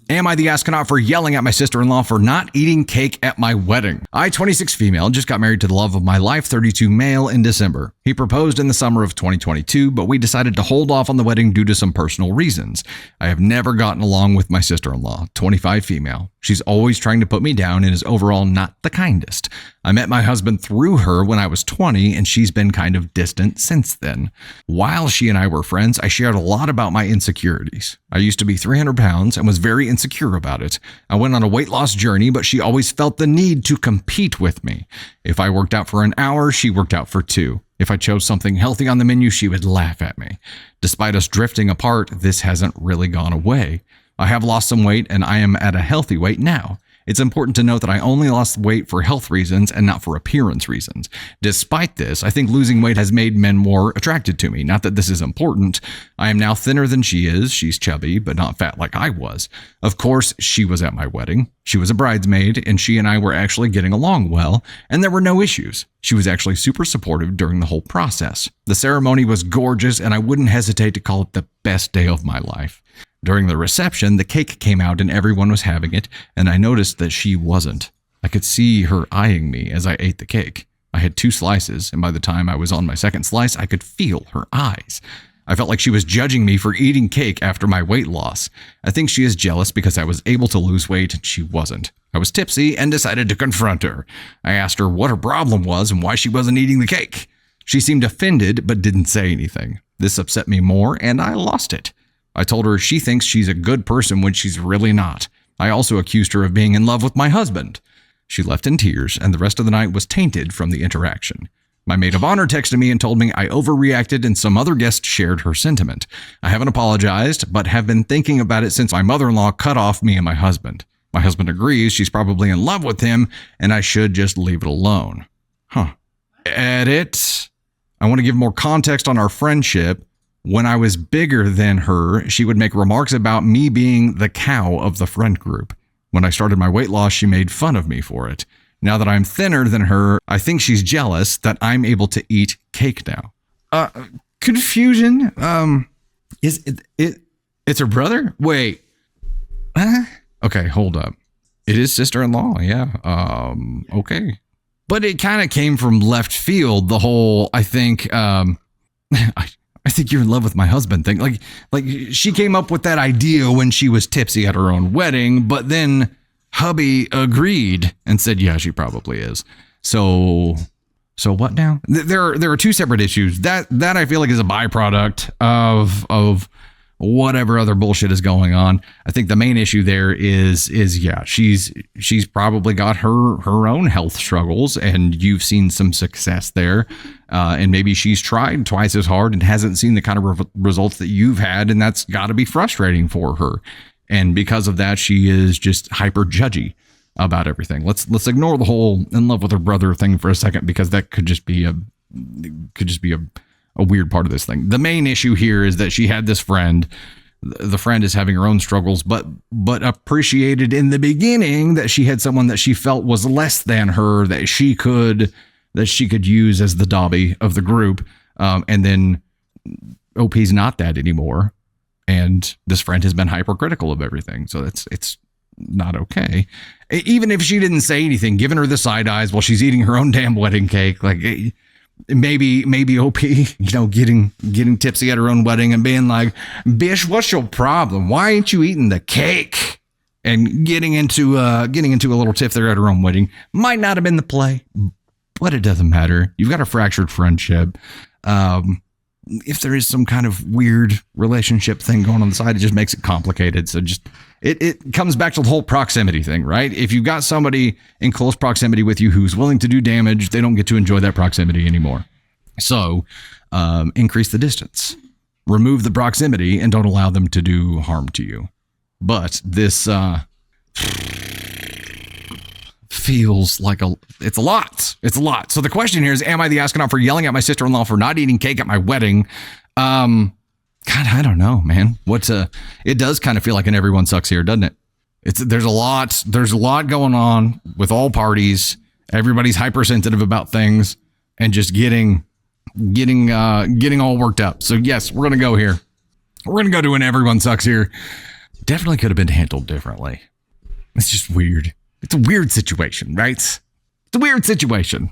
Am I the astronaut for yelling at my sister-in-law for not eating cake at my wedding? I, 26 female, just got married to the love of my life, 32 male, in December. He proposed in the summer of 2022, but we decided to hold off on the wedding due to some personal reasons. I have never gotten along with my sister-in-law, 25 female. She's always trying to put me down and is overall not the kindest. I met my husband through her when I was 20, and she's been kind of distant since then. While she and I were friends, I shared a lot about my insecurities. I used to be 300 pounds and was very insecure about it. I went on a weight loss journey, but she always felt the need to compete with me. If I worked out for an hour, she worked out for 2. If I chose something healthy on the menu, she would laugh at me. Despite us drifting apart, this hasn't really gone away. I have lost some weight and I am at a healthy weight now. It's important to note that I only lost weight for health reasons and not for appearance reasons. Despite this, I think losing weight has made men more attracted to me. Not that this is important. I am now thinner than she is. She's chubby, but not fat like I was. Of course, she was at my wedding. She was a bridesmaid, and she and I were actually getting along well, and there were no issues. She was actually super supportive during the whole process. The ceremony was gorgeous, and I wouldn't hesitate to call it the best day of my life. During the reception, the cake came out and everyone was having it, and I noticed that she wasn't. I could see her eyeing me as I ate the cake. I had 2 slices, and by the time I was on my second slice, I could feel her eyes. I felt like she was judging me for eating cake after my weight loss. I think she is jealous because I was able to lose weight and she wasn't. I was tipsy and decided to confront her. I asked her what her problem was and why she wasn't eating the cake. She seemed offended but didn't say anything. This upset me more, and I lost it. I told her she thinks she's a good person when she's really not. I also accused her of being in love with my husband. She left in tears, and the rest of the night was tainted from the interaction. My maid of honor texted me and told me I overreacted, and some other guests shared her sentiment. I haven't apologized, but have been thinking about it since my mother-in-law cut off me and my husband. My husband agrees she's probably in love with him, and I should just leave it alone. Edit. I want to give more context on our friendship. When I was bigger than her, she would make remarks about me being the cow of the friend group. When I started my weight loss, she made fun of me for it. Now that I'm thinner than her, I think she's jealous that I'm able to eat cake now. Confusion. Is it? It's her brother? Wait. Okay, hold up. It is sister-in-law. Yeah. Okay. But it kind of came from left field. The whole, I think, I think you're in love with my husband thing. Like she came up with that idea when she was tipsy at her own wedding, but then hubby agreed and said, yeah, she probably is. So what now? There are 2 separate issues. That I feel like is a byproduct of whatever other bullshit is going on. I think the main issue there is yeah, she's probably got her own health struggles, and you've seen some success there. And maybe she's tried twice as hard and hasn't seen the kind of results that you've had, and that's got to be frustrating for her. And because of that, she is just hyper judgy about everything. Let's ignore the whole in love with her brother thing for a second, because that could just be a weird part of this thing. The main issue here is that she had this friend. The friend is having her own struggles, but appreciated in the beginning that she had someone that she felt was less than her, that she could use as the Dobby of the group. And then OP's not that anymore. And this friend has been hypercritical of everything. So it's not okay. Even if she didn't say anything, giving her the side eyes while she's eating her own damn wedding cake, like maybe OP, getting tipsy at her own wedding and being like, "Bish, what's your problem? Why ain't you eating the cake?" And getting into a little tiff there at her own wedding might not have been the play, but it doesn't matter. You've got a fractured friendship. If there is some kind of weird relationship thing going on the side, it just makes it complicated. So just it comes back to the whole proximity thing, right? If you've got somebody in close proximity with you who's willing to do damage, they don't get to enjoy that proximity anymore. So increase the distance, remove the proximity, and don't allow them to do harm to you. But this feels like it's a lot. It's a lot. So the question here is, am I the astronaut for yelling at my sister-in-law for not eating cake at my wedding? God, I don't know, man. It does kind of feel like an everyone sucks here, doesn't it? There's a lot going on with all parties. Everybody's hypersensitive about things and just getting all worked up. So yes, we're going to go here. We're going to go to an everyone sucks here. definitely could have been handled differently. It's just weird. It's a weird situation, right? It's a weird situation.